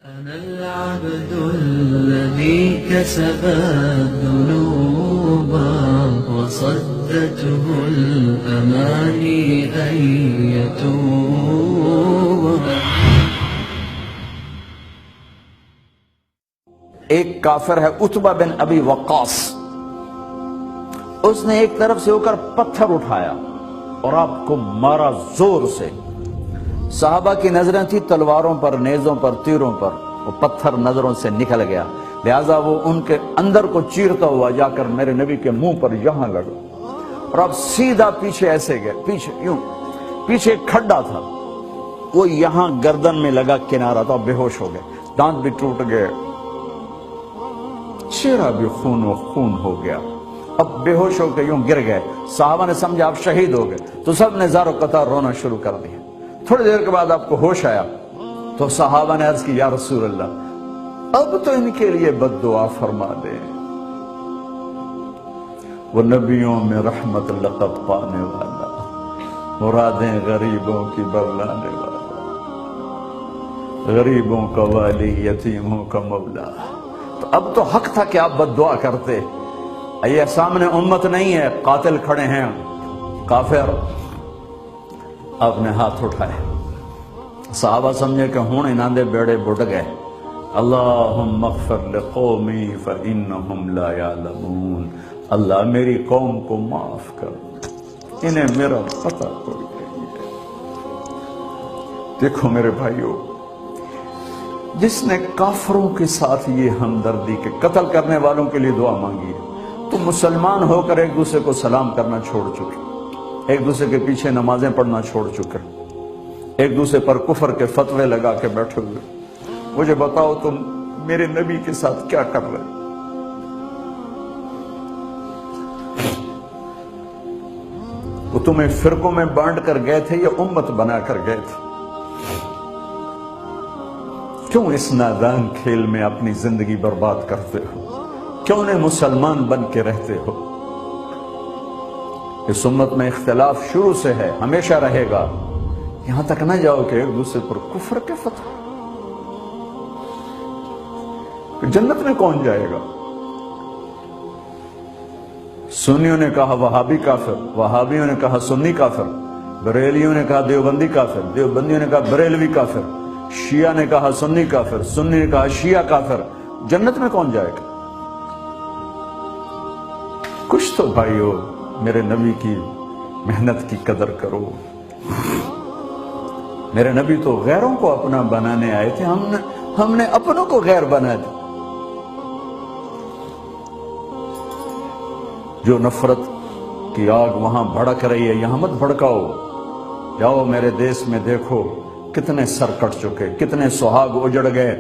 أنا العبد الذي كسب الذنوب وصدته الأماني أن يتوب. ایک کافر ہے عتبہ بن ابی وقاص، اس نے ایک طرف سے ہو کر پتھر اٹھایا اور آپ کو مارا زور سے. صحابہ کی نظریں تھی تلواروں پر، نیزوں پر، تیروں پر. وہ پتھر نظروں سے نکل گیا، لہذا وہ ان کے اندر کو چیرتا ہوا جا کر میرے نبی کے منہ پر یہاں لگا اور آپ سیدھا پیچھے ایسے گئے، پیچھے یوں. پیچھے ایک کھڈا تھا، وہ یہاں گردن میں لگا کنارہ تھا، بے ہوش ہو گئے، دانت بھی ٹوٹ گئے، چہرہ بھی خون و خون ہو گیا. اب بے ہوش ہو کے یوں گر گئے. صحابہ نے سمجھا آپ شہید ہو گئے تو سب نے زار و قطار رونا شروع کر دیا. تھوڑی دیر کے بعد آپ کو ہوش آیا تو صحابہ نے عرض کی یا رسول اللہ اب تو ان کے لیے بد دعا فرما دے، وہ نبیوں میں رحمت لقب پانے والا، مرادیں غریبوں کی ببلانے والا، غریبوں کا والی، یتیموں کا مولا. تو اب تو حق تھا کہ آپ بد دعا کرتے. یہ سامنے امت نہیں ہے، قاتل کھڑے ہیں، کافر. آپ نے ہاتھ اٹھائے. صحابہ سمجھے کہ ہوں انہاں دے بیڑے بڑھ گئے. اللہم اغفر لقومی فإنہم لا یعلمون. اللہ میری قوم کو معاف کر، انہیں میرا پتہ کوئی نہیں ہے. دیکھو میرے بھائیو، جس نے کافروں کے ساتھ یہ ہمدردی کے قتل کرنے والوں کے لیے دعا مانگی ہے، تو مسلمان ہو کر ایک دوسرے کو سلام کرنا چھوڑ چکے، ایک دوسرے کے پیچھے نمازیں پڑھنا چھوڑ چکے، ایک دوسرے پر کفر کے فتوے لگا کے بیٹھے ہوئے. مجھے بتاؤ تم میرے نبی کے ساتھ کیا کر رہے؟ وہ تمہیں فرقوں میں بانٹ کر گئے تھے یا امت بنا کر گئے تھے؟ کیوں اس نادان کھیل میں اپنی زندگی برباد کرتے ہو؟ کیوں نے مسلمان بن کے رہتے ہو؟ اس امت میں اختلاف شروع سے ہے، ہمیشہ رہے گا. یہاں تک نہ جاؤ کہ ایک دوسرے پر کفر کے فتوے. جنت میں کون جائے گا؟ سنیوں نے کہا وہابی کافر، وہابیوں نے کہا سنی کافر، بریلیوں نے کہا دیوبندی کافر، دیوبندیوں نے کہا بریلوی کافر، شیعہ نے کہا سنی کافر، سنی نے کہا شیعہ کافر. جنت میں کون جائے گا؟ کچھ تو بھائیو میرے نبی کی محنت کی قدر کرو. میرے نبی تو غیروں کو اپنا بنانے آئے تھے، ہم نے اپنوں کو غیر بنا دیا. جو نفرت کی آگ وہاں بھڑک رہی ہے یہاں مت بھڑکاؤ. جاؤ میرے دیس میں دیکھو کتنے سر کٹ چکے، کتنے سہاگ اجڑ گئے،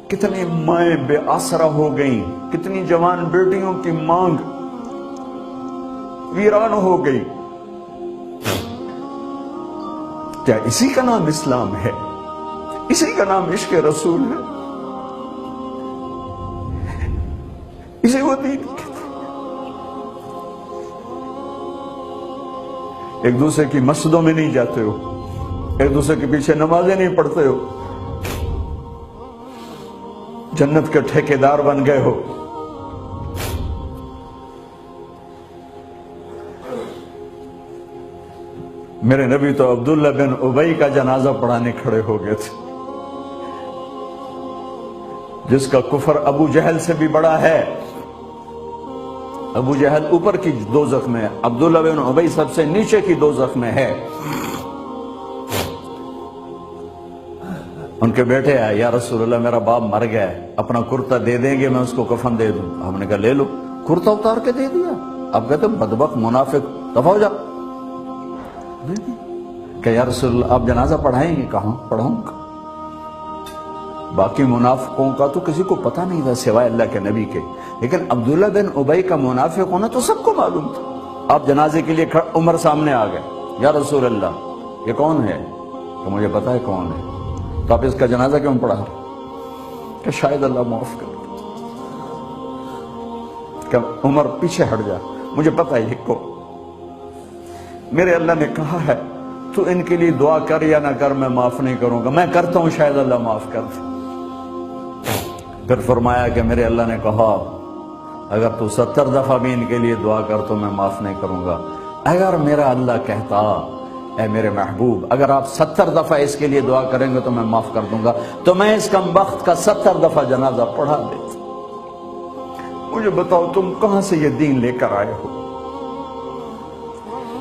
کتنی مائیں بے آسرا ہو گئیں، کتنی جوان بیٹیوں کی مانگ ویران ہو گئی. کیا اسی کا نام اسلام ہے؟ اسی کا نام عشق رسول ہے؟ اسے وہ دین کہتے ہیں. ایک دوسرے کی مسجدوں میں نہیں جاتے ہو، ایک دوسرے کے پیچھے نمازیں نہیں پڑھتے ہو، جنت کے ٹھیکیدار بن گئے ہو. میرے نبی تو عبداللہ بن ابی کا جنازہ پڑھانے کھڑے ہو گئے تھے، جس کا کفر ابو جہل سے بھی بڑا ہے. ابو جہل اوپر کی دوزخ میں، عبداللہ بن ابی سب سے نیچے کی دوزخ میں ہے. ان کے بیٹے آئے، یا رسول اللہ میرا باپ مر گیا ہے، اپنا کرتا دے دیں گے میں اس کو کفن دے دوں. ہم نے کہا لے لو. کرتا اتار کے دے دیا. اب کہتے بدبخت منافق دفع ہو جا. کہ یا رسول اللہ آپ جنازہ پڑھائیں گے؟ کہاں پڑھاؤں گا. باقی منافقوں کا تو کسی کو پتہ نہیں تھا سوائے اللہ کے نبی کے، لیکن عبداللہ بن ابی کا منافق ہونا تو سب کو معلوم تھا. آپ جنازے کے لیے عمر سامنے آ گئے، یا رسول اللہ یہ کون ہے؟ کہ مجھے پتا ہے کون ہے. تو آپ اس کا جنازہ کیوں پڑھا؟ کہ شاید اللہ معاف کر. کہ عمر پیچھے ہٹ جا، مجھے پتا ہے یہ کو. میرے اللہ نے کہا ہے تو ان کے لیے دعا کر یا نہ کر، میں معاف نہیں کروں گا، میں کرتا ہوں شاید اللہ معاف کر دے۔ پھر فرمایا کہ میرے اللہ نے کہا اگر تو 70 دفعہ بھی ان کے لیے دعا کر تو میں معاف نہیں کروں گا۔ اگر میرا اللہ کہتا اے میرے محبوب اگر آپ 70 دفعہ اس کے لیے دعا کریں گے تو میں معاف کر دوں گا، تو میں اس کم بخت کا 70 دفعہ جنازہ پڑھا دیتا۔ مجھے بتاؤ تم کہاں سے یہ دین لے کر آئے ہو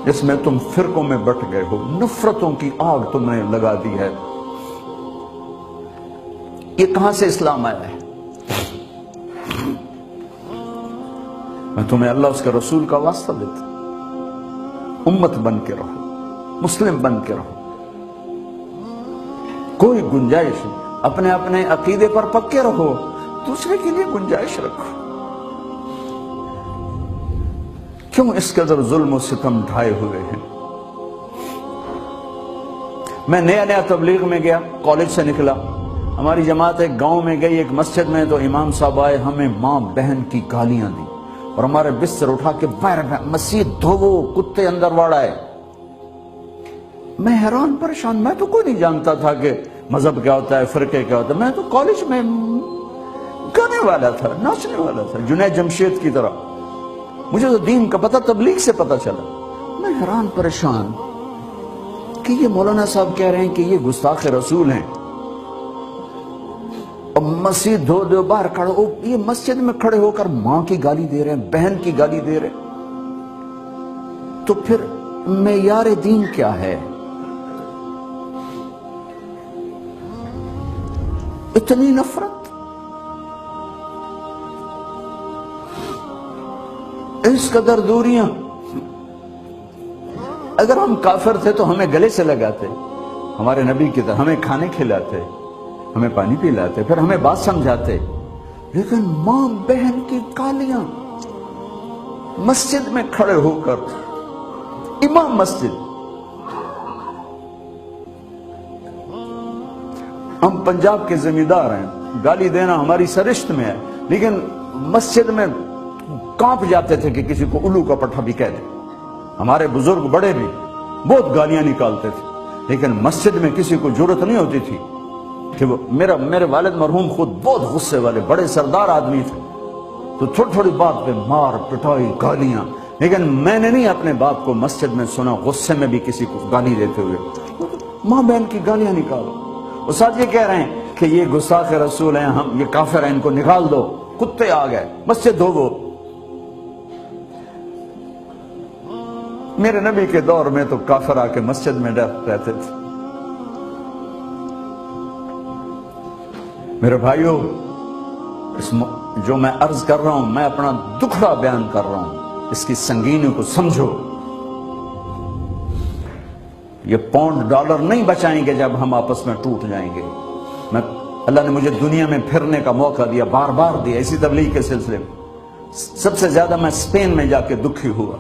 جس میں تم فرقوں میں بٹ گئے ہو، نفرتوں کی آگ تم نے لگا دی ہے، یہ کہاں سے اسلام آیا ہے؟ میں تمہیں اللہ اس کے رسول کا واسطہ دیتا، امت بن کے رہو، مسلم بن کے رہو، کوئی گنجائش نہیں، اپنے اپنے عقیدے پر پکے رہو، دوسرے کے لیے گنجائش رکھو۔ کیوں اس قدر ظلم و ستم ڈھائے ہوئے ہیں؟ میں نیا تبلیغ میں گیا، کالج سے نکلا، ہماری جماعت ایک گاؤں میں گئی، ایک مسجد میں، تو امام صاحب آئے، ہمیں ماں بہن کی گالیاں دی اور ہمارے بستر اٹھا کے باہر مسجد دھوو، کتے اندر واڑائے۔ میں حیران پریشان، میں تو کوئی نہیں جانتا تھا کہ مذہب کیا ہوتا ہے، فرقے کیا ہوتا ہے، میں تو کالج میں گانے والا تھا، ناچنے والا تھا، جنید جمشید کی طرح، مجھے تو دین کا پتہ تبلیغ سے پتہ چلا۔ میں حیران پریشان کہ یہ مولانا صاحب کہہ رہے ہیں کہ یہ گستاخ رسول ہیں، اور مسجد دھو دو باہر کھڑے ہو، یہ مسجد میں کھڑے ہو کر ماں کی گالی دے رہے ہیں، بہن کی گالی دے رہے ہیں، تو پھر معیار دین کیا ہے؟ اتنی نفرت، اس قدر دوریاں۔ اگر ہم کافر تھے تو ہمیں گلے سے لگاتے، ہمارے نبی کی طرح ہمیں کھانے کھلاتے، ہمیں پانی پلاتے، پھر ہمیں بات سمجھاتے، لیکن ماں بہن کی گالیاں، مسجد میں کھڑے ہو کر، امام مسجد۔ ہم پنجاب کے زمیندار ہیں، گالی دینا ہماری سرشت میں ہے، لیکن مسجد میں کانپ جاتے تھے کہ کسی کو الو کا پٹھا بھی کہہ دیں۔ ہمارے بزرگ بڑے بھی بہت گالیاں نکالتے تھے، لیکن مسجد میں کسی کو جرت نہیں ہوتی تھی کہ وہ میرے والد مرحوم خود بہت غصے والے بڑے سردار آدمی تھے، تو تھوڑی تھوڑی بات پہ مار پٹائی گالیاں، لیکن میں نے نہیں اپنے باپ کو مسجد میں سنا غصے میں بھی کسی کو گالی دیتے ہوئے۔ ماں بہن کی گالیاں نکالو، استاد یہ کہہ رہے ہیں کہ یہ گستاخ رسول ہیں، ہم یہ کافر ہیں، ان کو نکال دو، کتے آ گئے، مسجد دھوو۔ میرے نبی کے دور میں تو کافر آ کے مسجد میں رہتے تھے۔ میرے بھائیوں، جو میں عرض کر رہا ہوں، میں اپنا دکھڑا بیان کر رہا ہوں، اس کی سنگینی کو سمجھو۔ یہ پاؤنڈ ڈالر نہیں بچائیں گے جب ہم آپس میں ٹوٹ جائیں گے۔ اللہ نے مجھے دنیا میں پھرنے کا موقع دیا، بار بار دیا، اسی تبلیغ کے سلسلے میں۔ سب سے زیادہ میں اسپین میں جا کے دکھی ہوا،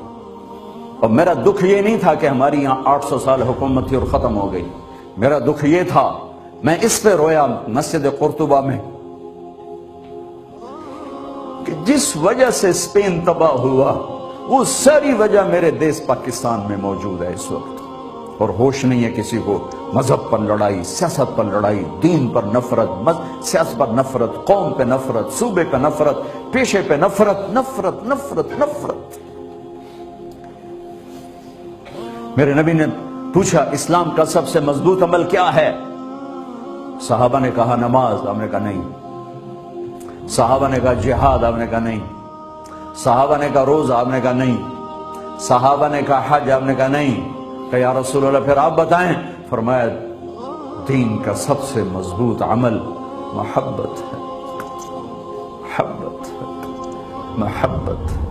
اور میرا دکھ یہ نہیں تھا کہ ہماری یہاں 800 سال حکومت تھی اور ختم ہو گئی، میرا دکھ یہ تھا، میں اس پہ رویا مسجد قرطبہ میں، کہ جس وجہ سے اسپین تباہ ہوا وہ ساری وجہ میرے دیس پاکستان میں موجود ہے اس وقت، اور ہوش نہیں ہے کسی کو۔ مذہب پر لڑائی، سیاست پر لڑائی، دین پر نفرت، سیاست پر نفرت، قوم پہ نفرت، صوبے پہ نفرت، پیشے پہ نفرت، نفرت نفرت نفرت۔ میرے نبی نے پوچھا اسلام کا سب سے مضبوط عمل کیا ہے؟ صحابہ نے کہا نماز، آپ نے کہا نہیں۔ صحابہ نے کہا جہاد، آپ نے کہا نہیں۔ صحابہ نے کہا روزہ، آپ نے کہا نہیں۔ صحابہ نے کہا حج، آپ نے کہا نہیں۔ کہ یا رسول اللہ پھر آپ بتائیں؟ فرمایا دین کا سب سے مضبوط عمل محبت ہے، محبت ہے، محبت ہے۔